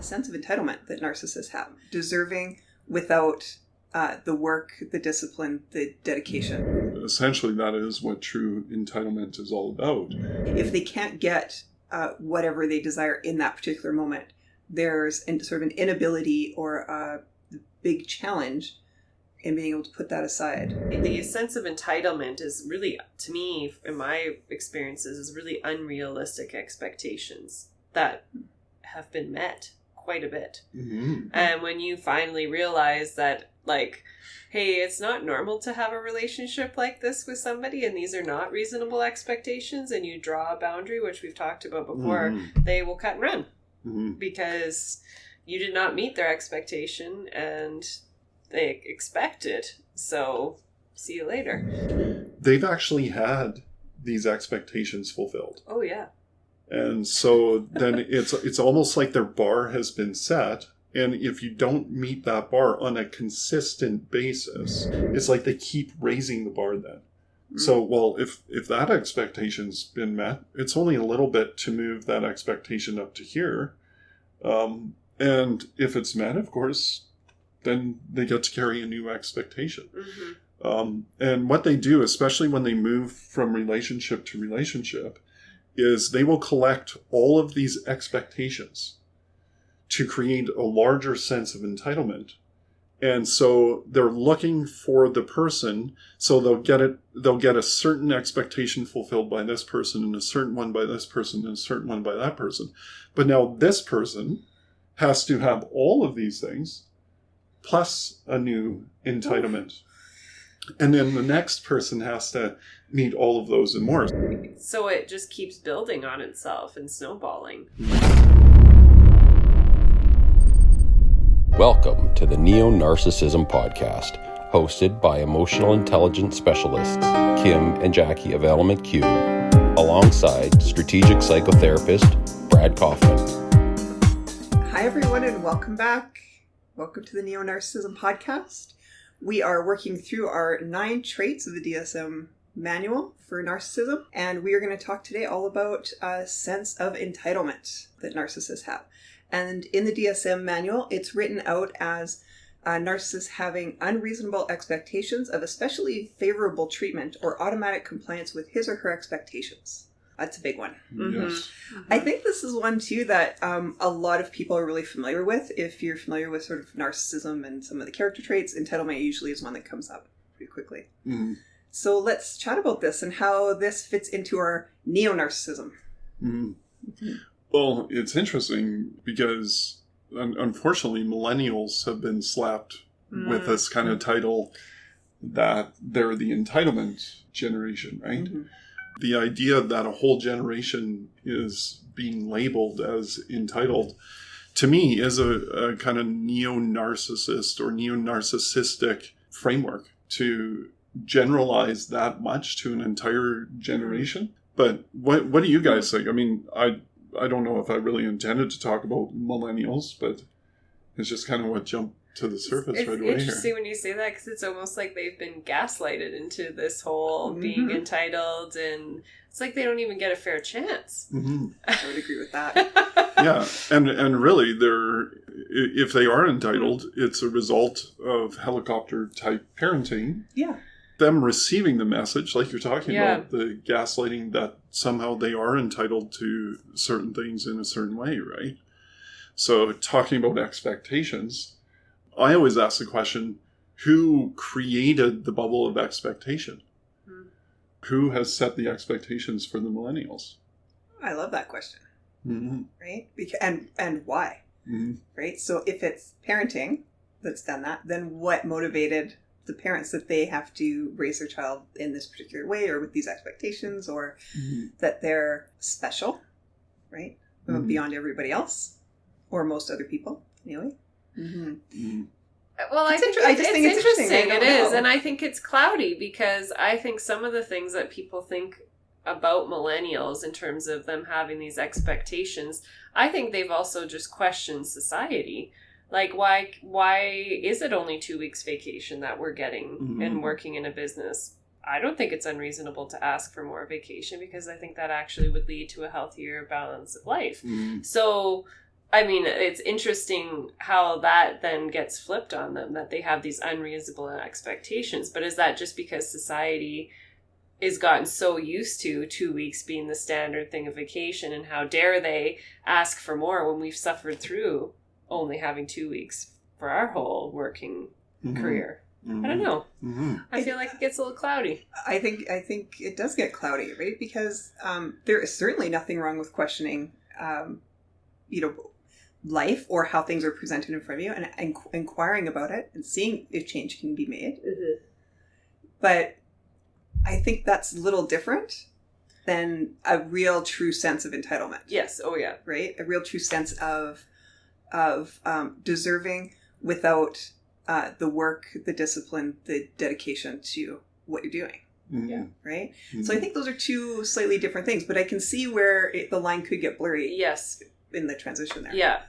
sense of entitlement that narcissists have. Deserving without the work, the discipline, the dedication. Essentially, that is what true entitlement is all about. If they can't get whatever they desire in that particular moment, there's sort of an inability or a big challenge in being able to put that aside. The sense of entitlement is really, to me, in my experiences, is really unrealistic expectations that have been met quite a bit. Mm-hmm. And when you finally realize that, like, hey, it's not normal to have a relationship like this with somebody, and these are not reasonable expectations, and you draw a boundary, which we've talked about before, they will cut and run because you did not meet their expectation and they expect it. So see you later. They've actually had these expectations fulfilled. Oh, yeah. And so then it's almost like their bar has been set. And if you don't meet that bar on a consistent basis, it's like they keep raising the bar then. So, well, if that expectation's been met, it's only a little bit to move that expectation up to here. And if it's met, of course, then they get to carry a new expectation. And what they do, especially when they move from relationship to relationship, is they will collect all of these expectations to create a larger sense of entitlement. And so they're looking for the person, so they'll get a certain expectation fulfilled by this person, and a certain one by this person, and a certain one by that person. But now this person has to have all of these things, plus a new entitlement. And then the next person has to meet all of those and more. So it just keeps building on itself and snowballing. Welcome to the Neonarcissism podcast, hosted by emotional intelligence specialists Kim and Jackie of Element Q, alongside strategic psychotherapist Brad Kaufman. Hi everyone and welcome back. Welcome to the Neonarcissism podcast. We are working through our 9 traits of the DSM manual for narcissism, and we are going to talk today all about a sense of entitlement that narcissists have. And in the DSM manual, it's written out as narcissists having unreasonable expectations of especially favorable treatment or automatic compliance with his or her expectations. That's a big one. Yes. I think this is one, too, that a lot of people are really familiar with. If you're familiar with sort of narcissism and some of the character traits, entitlement usually is one that comes up pretty quickly. So let's chat about this and how this fits into our neo-narcissism. Well, it's interesting because, unfortunately, millennials have been slapped with this kind of title that they're the entitlement generation, right? The idea that a whole generation is being labeled as entitled, to me, is a kind of neo-narcissist or neo-narcissistic framework to generalize that much to an entire generation. But what do you guys think? I mean, I don't know if I really intended to talk about millennials, but it's just kind of what jumped to the surface right away here. It's interesting when you say that, because it's almost like they've been gaslighted into this whole being entitled, and it's like they don't even get a fair chance. I would agree with that. Yeah, and really, if they are entitled, it's a result of helicopter-type parenting. Yeah. Them receiving the message, like you're talking about, the gaslighting that somehow they are entitled to certain things in a certain way, right? So talking about expectations, I always ask the question, who created the bubble of expectation? Who has set the expectations for the millennials? I love that question. Right? And why? Right? So if it's parenting that's done that, then what motivated the parents that they have to raise their child in this particular way or with these expectations, or that they're special, right? Beyond everybody else or most other people, anyway. Well, I think it's interesting. It is. And I think it's cloudy because I think some of the things that people think about millennials in terms of them having these expectations, I think they've also just questioned society. Like, why is it only 2 weeks vacation that we're getting and working in a business? I don't think it's unreasonable to ask for more vacation, because I think that actually would lead to a healthier balance of life. So I mean, it's interesting how that then gets flipped on them, that they have these unreasonable expectations. But is that just because society is gotten so used to 2 weeks being the standard thing of vacation, and how dare they ask for more when we've suffered through only having 2 weeks for our whole working career? I don't know. I feel like it gets a little cloudy. I think it does get cloudy, right? Because there is certainly nothing wrong with questioning, life or how things are presented in front of you, and inquiring about it and seeing if change can be made. Mm-hmm. But I think that's a little different than a real true sense of entitlement. Yes. Oh yeah. Right? A real true sense of deserving without the work, the discipline, the dedication to what you're doing. Mm-hmm. Yeah. Right? Mm-hmm. So I think those are two slightly different things, but I can see where the line could get blurry. Yes. In the transition there. Yeah.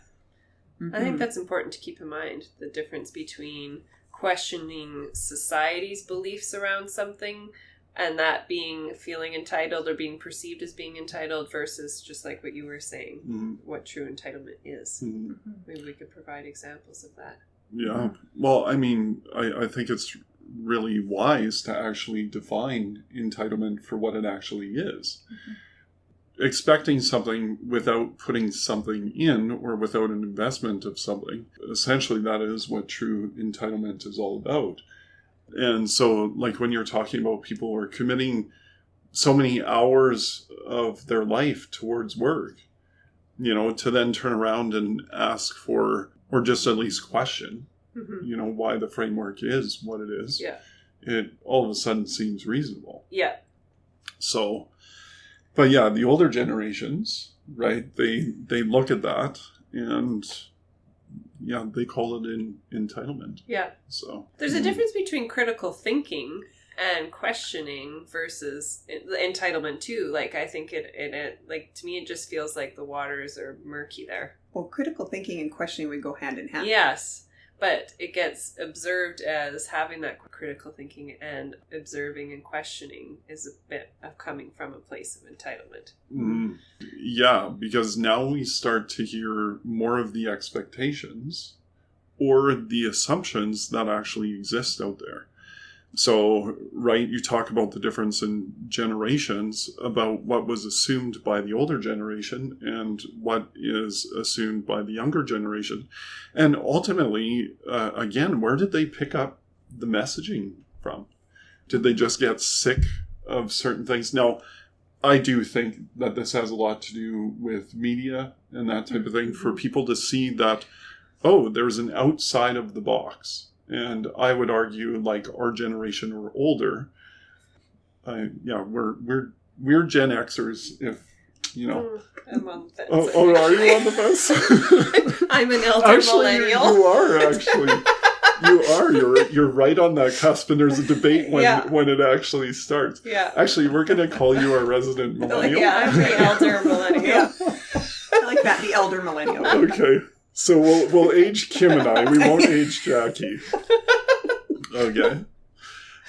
Mm-hmm. I think that's important to keep in mind, the difference between questioning society's beliefs around something and that being feeling entitled or being perceived as being entitled versus just like what you were saying, what true entitlement is. Mm-hmm. Maybe we could provide examples of that. Yeah. Well, I mean, I think it's really wise to actually define entitlement for what it actually is. Mm-hmm. Expecting something without putting something in, or without an investment of something, essentially that is what true entitlement is all about. And so, like, when you're talking about people who are committing so many hours of their life towards work, to then turn around and ask for, or just at least question, why the framework is what it is, it all of a sudden seems reasonable. Yeah. So, but yeah, the older generations, right, they look at that and, they call it entitlement. Yeah. So there's a difference between critical thinking and questioning versus entitlement too. Like, I think it like, to me, it just feels like the waters are murky there. Well, critical thinking and questioning would go hand in hand. Yes. But it gets observed as having that critical thinking, and observing and questioning is a bit of coming from a place of entitlement. Mm. Yeah, because now we start to hear more of the expectations or the assumptions that actually exist out there. So, right, you talk about the difference in generations, about what was assumed by the older generation and what is assumed by the younger generation. And ultimately, again, where did they pick up the messaging from? Did they just get sick of certain things? Now, I do think that this has a lot to do with media and that type of thing, for people to see that, oh, there's an outside of the box. And I would argue, like, our generation or older, we're Gen Xers, if I'm on the fence. Oh, are you on the fence? I'm an elder millennial. You are actually. You are. You're right on that cusp, and there's a debate when it actually starts. Yeah. Actually, we're going to call you our resident millennial. Yeah, I'm the elder millennial. I like that, the elder millennial. Okay. So we'll age Kim and I. We won't age Jackie. Okay.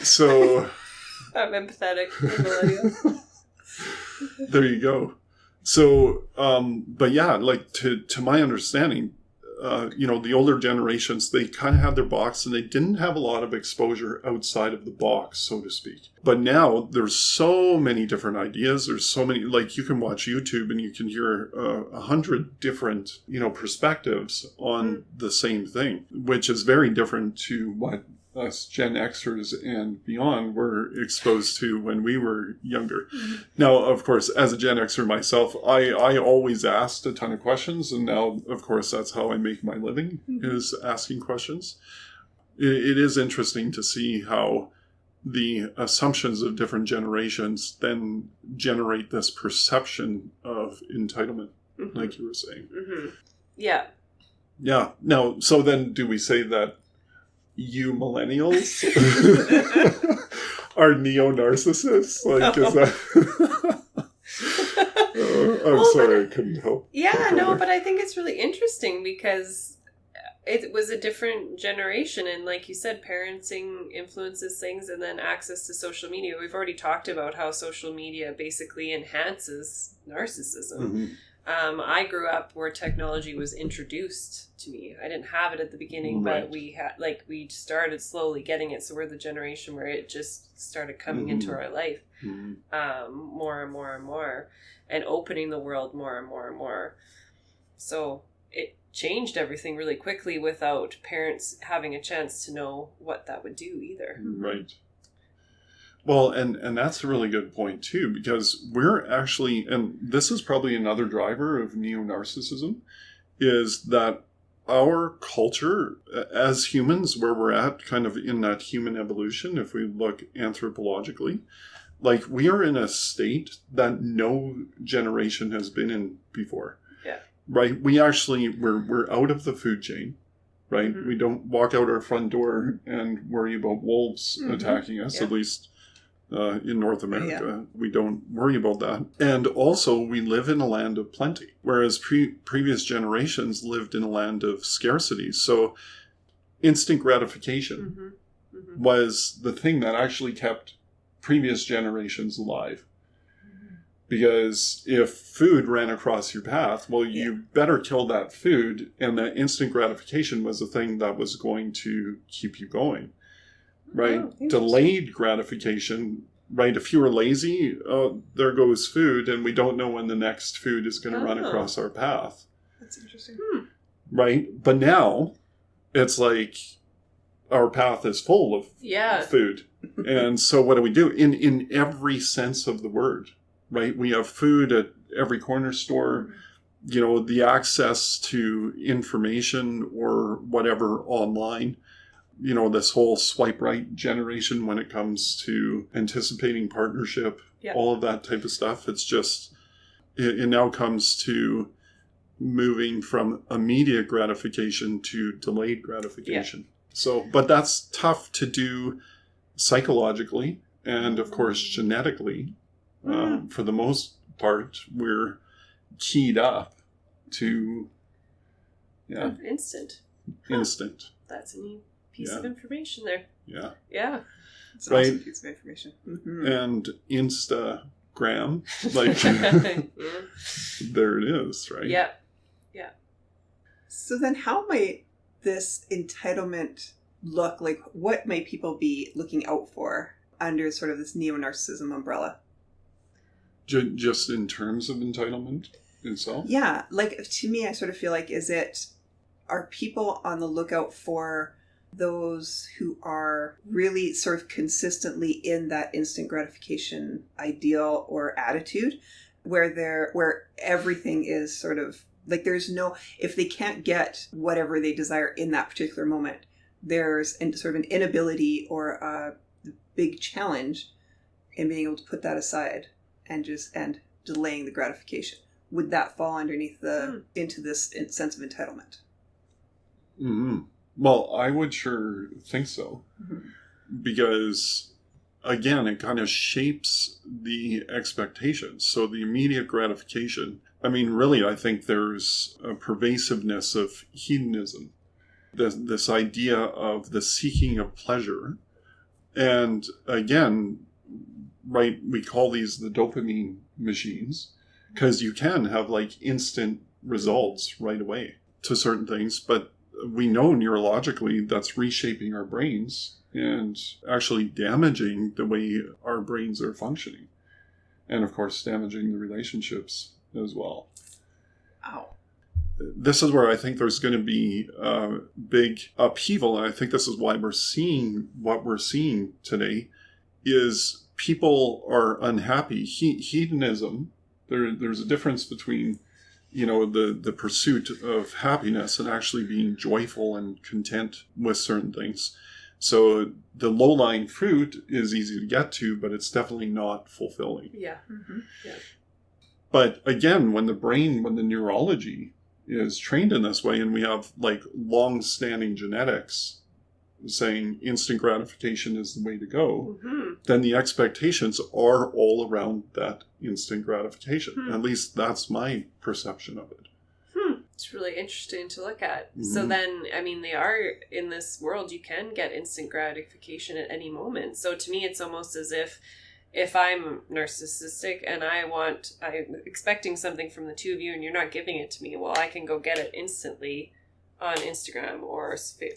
So I'm empathetic to millennials. There you go. So, but yeah, like to my understanding, the older generations, they kind of had their box and they didn't have a lot of exposure outside of the box, so to speak. But now there's so many different ideas. There's so many, like, you can watch YouTube and you can hear 100 different, perspectives on the same thing, which is very different to what us Gen Xers and beyond were exposed to when we were younger. Mm-hmm. Now, of course, as a Gen Xer myself, I always asked a ton of questions, and now, of course, that's how I make my living, is asking questions. It is interesting to see how the assumptions of different generations then generate this perception of entitlement, like you were saying. Mm-hmm. Yeah. Yeah. Now, so then do we say that you millennials are neo-narcissists? Like, is that... I'm sorry, I couldn't help. Yeah, no, but I think it's really interesting because it was a different generation. And like you said, parenting influences things, and then access to social media. We've already talked about how social media basically enhances narcissism. I grew up where technology was introduced to me. I didn't have it at the beginning, but we started slowly getting it. So we're the generation where it just started coming into our life more and more and more, and opening the world more and more and more. So it changed everything really quickly without parents having a chance to know what that would do either. Right. Well, and that's a really good point too, because we're actually, and this is probably another driver of neonarcissism, is that our culture as humans, where we're at kind of in that human evolution, if we look anthropologically, like we are in a state that no generation has been in before. Yeah. Right? We actually, we're out of the food chain. Right? Mm-hmm. We don't walk out our front door and worry about wolves attacking us, at least in North America. We don't worry about that. And also, we live in a land of plenty, whereas previous generations lived in a land of scarcity. So instant gratification was the thing that actually kept previous generations alive. Because if food ran across your path, well, you better kill that food, and that instant gratification was the thing that was going to keep you going. Right? Delayed gratification, right? If you were lazy, there goes food, and we don't know when the next food is going to run across our path. That's interesting. Right? But now, it's like our path is full of food. And so what do? In every sense of the word, right? We have food at every corner store. You know, the access to information or whatever online. You know, this whole swipe right generation when it comes to anticipating partnership, all of that type of stuff. It's just, it now comes to moving from immediate gratification to delayed gratification. So, but that's tough to do psychologically and of course genetically. For the most part, we're keyed up to instant. That's a neat piece of information there. Yeah. It's an awesome piece of information. And Instagram, like there it is, right? Yeah. So then how might this entitlement look like? What might people be looking out for under sort of this neo-narcissism umbrella? Just in terms of entitlement itself? Yeah. Like, to me, I sort of feel like, are people on the lookout for those who are really sort of consistently in that instant gratification ideal or attitude where everything is sort of like, if they can't get whatever they desire in that particular moment, there's sort of an inability or a big challenge in being able to put that aside and delaying the gratification. Would that fall underneath into this sense of entitlement? Well, I would sure think so. Because, again, it kind of shapes the expectations. So the immediate gratification, I mean, really, I think there's a pervasiveness of hedonism. This idea of the seeking of pleasure. And, again, right, we call these the dopamine machines, because you can have like instant results right away to certain things, but we know neurologically that's reshaping our brains and actually damaging the way our brains are functioning, and of course damaging the relationships as well. Ow. This is where I think there's going to be a big upheaval, and I think this is why we're seeing what we're seeing today is people are unhappy. Hedonism, there's a difference between, you know, the pursuit of happiness and actually being joyful and content with certain things. So the low-lying fruit is easy to get to, but it's definitely not fulfilling. Yeah. But again, when the neurology is trained in this way, and we have like long-standing genetics saying instant gratification is the way to go, then the expectations are all around that instant gratification. At least that's my perception of it. It's really interesting to look at. So then, I mean, they are in this world, you can get instant gratification at any moment. So to me, it's almost as if if I'm narcissistic and I'm expecting something from the two of you and you're not giving it to me, well, I can go get it instantly on Instagram or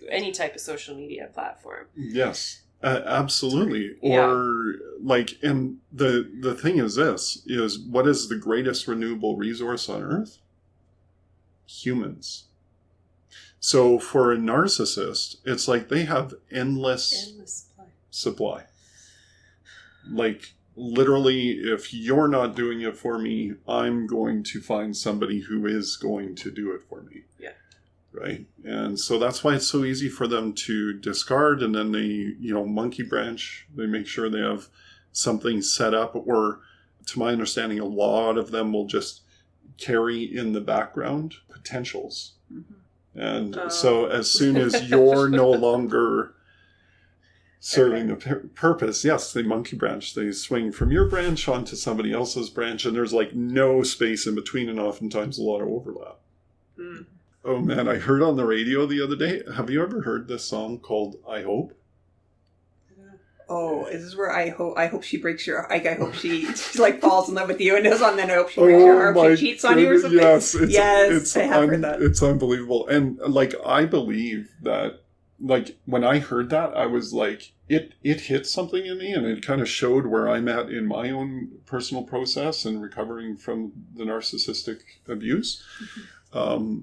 any type of social media platform. Yes, absolutely. Yeah. Or like, and the thing is this, is what is the greatest renewable resource on Earth? Humans. So for a narcissist, it's like they have endless supply. Like, literally, if you're not doing it for me, I'm going to find somebody who is going to do it for me. Yeah. Right? And so that's why it's so easy for them to discard, and then they, monkey branch. They make sure they have something set up, or, to my understanding, a lot of them will just carry in the background potentials. Mm-hmm. And so as soon as you're no longer serving the purpose, yes, they monkey branch. They swing from your branch onto somebody else's branch, and there's like no space in between, and oftentimes a lot of overlap. Mm. Oh man, I heard on the radio the other day, have you ever heard this song called I Hope? Oh, is this where I hope she breaks your... I hope she like falls in love with you and is on, then I hope she breaks your heart, or she cheats on you or something? Yes, I have heard that. It's unbelievable. And like, I believe that, like, when I heard that, I was like, it hit something in me, and it kind of showed where I'm at in my own personal process and recovering from the narcissistic abuse. Mm-hmm.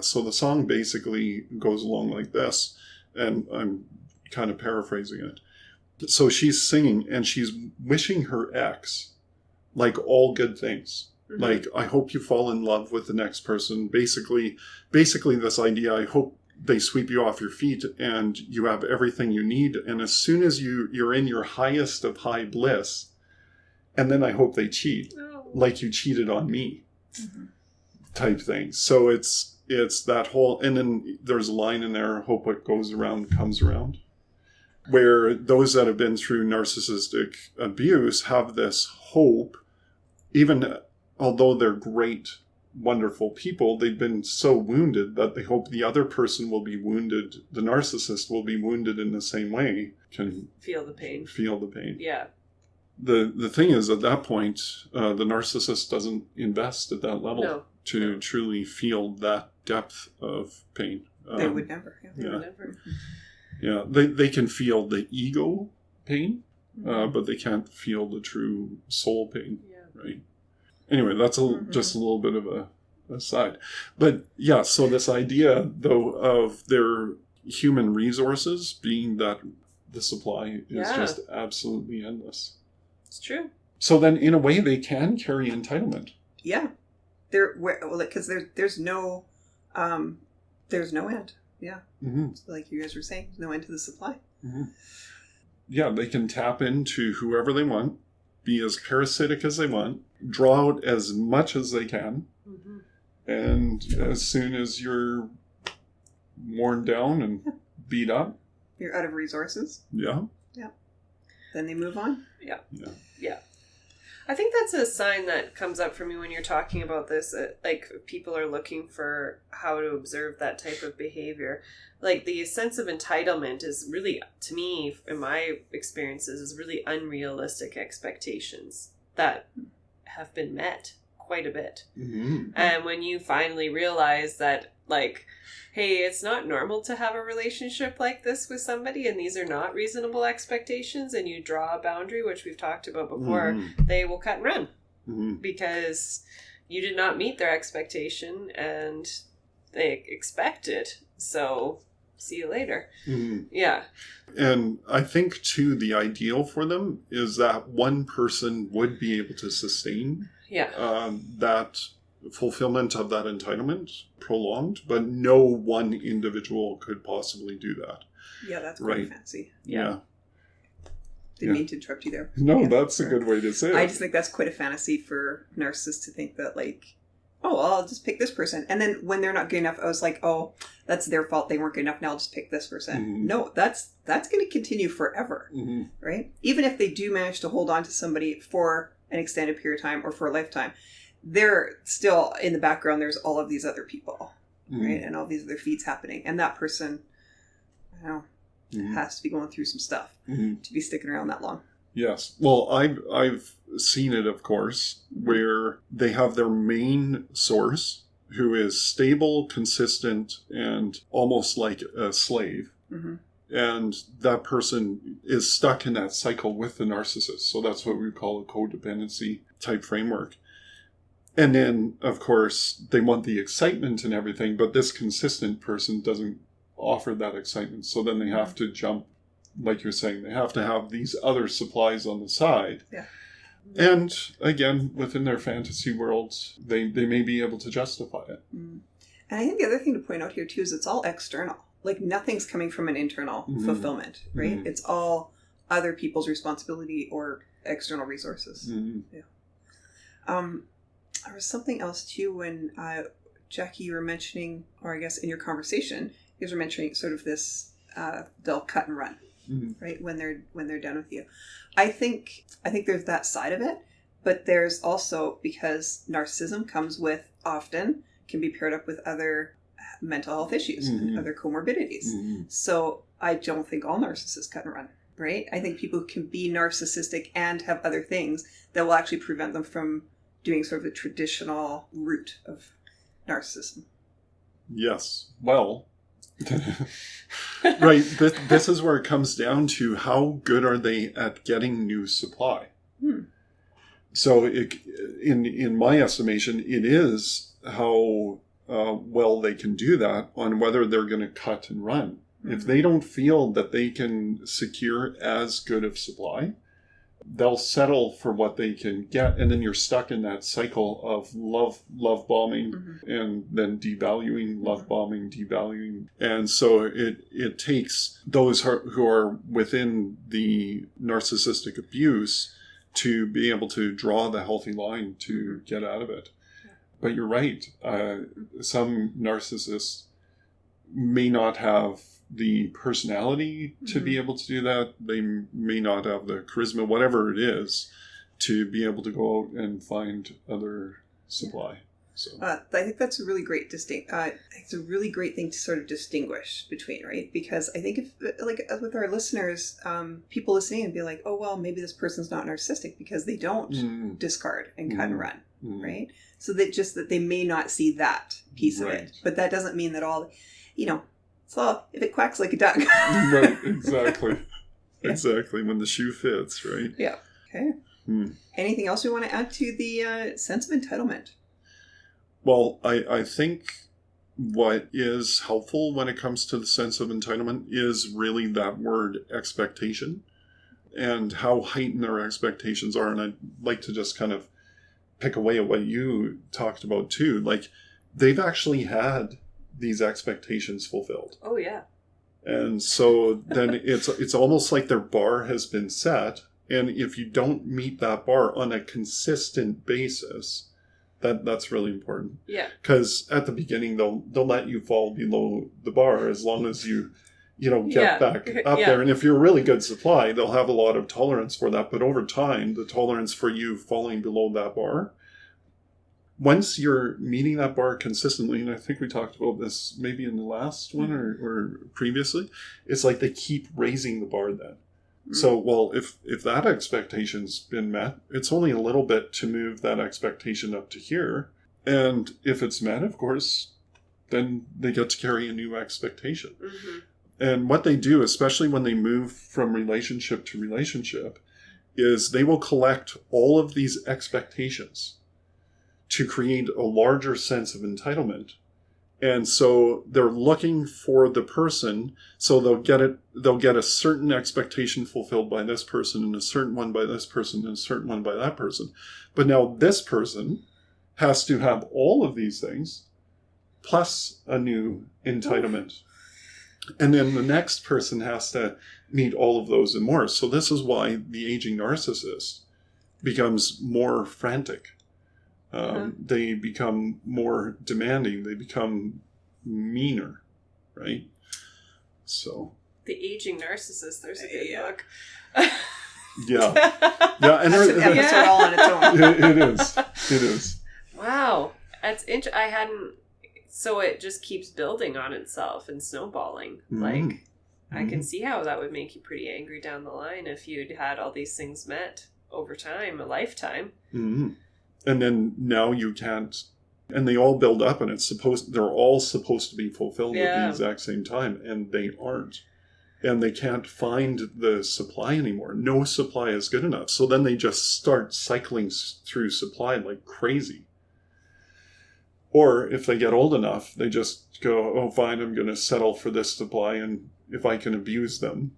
So the song basically goes along like this, and I'm kind of paraphrasing it. So she's singing, and she's wishing her ex, like, all good things. Mm-hmm. Like, I hope you fall in love with the next person. Basically this idea, I hope they sweep you off your feet and you have everything you need. And as soon as you're in your highest of high bliss, and then I hope they cheat, like you cheated on me, mm-hmm. type thing. So it's that whole, and then there's a line in there, hope what goes around comes around, where those that have been through narcissistic abuse have this hope, even although they're great, wonderful people, they've been so wounded that they hope the other person will be wounded, the narcissist will be wounded in the same way, can feel the pain. Yeah. The thing is, at that point, the narcissist doesn't invest at that level to truly feel that depth of pain. They would never. They would never. Yeah, they can feel the ego pain, mm-hmm. But they can't feel the true soul pain, right? Anyway, that's just a little bit of a aside. But yeah, so this idea, though, of their human resources being that the supply is just absolutely endless. It's true. So then, in a way, they can carry entitlement. Yeah. Because there's no end. Yeah. Mm-hmm. Like you guys were saying, no end to the supply. Mm-hmm. Yeah, they can tap into whoever they want, be as parasitic as they want, draw out as much as they can, mm-hmm. and as soon as you're worn down and beat up, you're out of resources. Yeah. Then they move on. Yeah. I think that's a sign that comes up for me when you're talking about this. Like, people are looking for how to observe that type of behavior. Like, the sense of entitlement is really, to me, in my experiences, is really unrealistic expectations that have been met quite a bit. Mm-hmm. And when you finally realize that, like, hey, it's not normal to have a relationship like this with somebody, and these are not reasonable expectations, and you draw a boundary, which we've talked about before, mm-hmm. they will cut and run. Mm-hmm. Because you did not meet their expectation, and they expect it. So, see you later. Mm-hmm. Yeah. And I think, too, the ideal for them is that one person would be able to sustain that fulfillment of that entitlement prolonged, but no one individual could possibly do that. Yeah, that's quite fancy. Yeah. Didn't mean to interrupt you there. No, that's a good way to say it. I just think that's quite a fantasy for narcissists to think that, like, oh, well, I'll just pick this person. And then when they're not good enough, I was like, oh, that's their fault. They weren't good enough. Now I'll just pick this person. Mm-hmm. No, that's going to continue forever, mm-hmm. right? Even if they do manage to hold on to somebody for an extended period of time or for a lifetime, they're still in the background. There's all of these other people, mm-hmm. right? And all these other feeds happening. And that person, I don't know, mm-hmm. has to be going through some stuff mm-hmm. to be sticking around that long. Yes. Well, I've seen it, of course, where they have their main source who is stable, consistent, and almost like a slave. Mm-hmm. And that person is stuck in that cycle with the narcissist. So that's what we call a codependency type framework. And then, of course, they want the excitement and everything, but this consistent person doesn't offer that excitement. So then they have to jump, like you're saying, they have to have these other supplies on the side. Yeah. And again, within their fantasy worlds, they may be able to justify it. Mm. And I think the other thing to point out here too is it's all external. Like nothing's coming from an internal fulfillment, right? Mm-hmm. It's all other people's responsibility or external resources. Mm-hmm. Yeah. There was something else too when Jackie, you were mentioning, or I guess in your conversation, you guys were mentioning sort of this they'll cut and run, right? When they're done with you. I think there's that side of it, but there's also, because narcissism comes with often can be paired up with other mental health issues, other comorbidities. So I don't think all narcissists cut and run, right? I think people can be narcissistic and have other things that will actually prevent them from doing sort of the traditional route of narcissism. Yes. Well, right. This is where it comes down to how good are they at getting new supply. So in my estimation, it is how well they can do that on whether they're going to cut and run. If they don't feel that they can secure as good of supply, they'll settle for what they can get, and then you're stuck in that cycle of love bombing, and then devaluing, love bombing, devaluing. And so it takes those who are within the narcissistic abuse to be able to draw the healthy line to get out of it. But you're right. Some narcissists may not have the personality to be able to do that. They may not have the charisma, whatever it is, to be able to go out and find other supply. So I think that's a really great it's a really great thing to sort of distinguish between, right? Because I think if, like, with our listeners, people listening and be like, oh, well, maybe this person's not narcissistic because they don't discard and cut and run, right? So that they may not see that piece of it. But that doesn't mean that all, so if it quacks like a duck. Right, exactly. Yeah. Exactly, when the shoe fits, right? Yeah. Okay. Anything else we want to add to the sense of entitlement? Well, I think what is helpful when it comes to the sense of entitlement is really that word expectation and how heightened their expectations are. And I'd like to just kind of pick away at what you talked about too. Like, they've actually had these expectations fulfilled. Oh, yeah. And so then it's almost like their bar has been set. And if you don't meet that bar on a consistent basis, that's really important. Yeah. Because at the beginning, they'll let you fall below the bar as long as you get back up there. And if you're a really good supply, they'll have a lot of tolerance for that. But over time, the tolerance for you falling below that bar, once you're meeting that bar consistently, and I think we talked about this maybe in the last one or previously, it's like they keep raising the bar then. So, well, if that expectation's been met, it's only a little bit to move that expectation up to here. And if it's met, of course, then they get to carry a new expectation. And what they do, especially when they move from relationship to relationship, is they will collect all of these expectations to create a larger sense of entitlement. And so they're looking for the person, so they'll get a certain expectation fulfilled by this person, and a certain one by this person, and a certain one by that person. But now this person has to have all of these things, plus a new entitlement. And then the next person has to meet all of those and more. So this is why the aging narcissist becomes more frantic. They become more demanding. They become meaner, right? So The Aging Narcissist. There's a good book. Yeah, and that's an episode all on its own. It is. Wow, that's I hadn't. So it just keeps building on itself and snowballing. Like, I can see how that would make you pretty angry down the line if you'd had all these things met over time, a lifetime. Mm-hmm. And then now you can't, and they all build up, and they're all supposed to be fulfilled at the exact same time, and they aren't. And they can't find the supply anymore. No supply is good enough. So then they just start cycling through supply like crazy. Or if they get old enough, they just go, oh, fine, I'm going to settle for this supply, and if I can abuse them,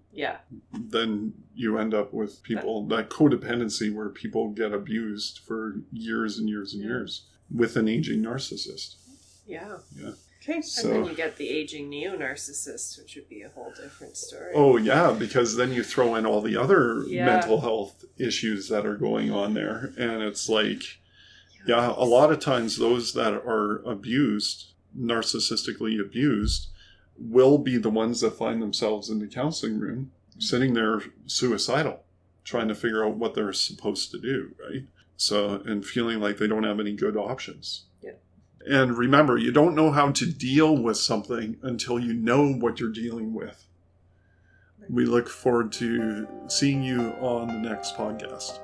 then you end up with people, that codependency where people get abused for years and years and years with an aging narcissist. Yeah. Okay. So, and then you get the aging neo-narcissist, which would be a whole different story. Oh, yeah, because then you throw in all the other mental health issues that are going on there, and it's like, a lot of times those that are abused, narcissistically abused, will be the ones that find themselves in the counseling room, sitting there suicidal, trying to figure out what they're supposed to do, right? So, and feeling like they don't have any good options. Yeah. And remember, you don't know how to deal with something until you know what you're dealing with. We look forward to seeing you on the next podcast.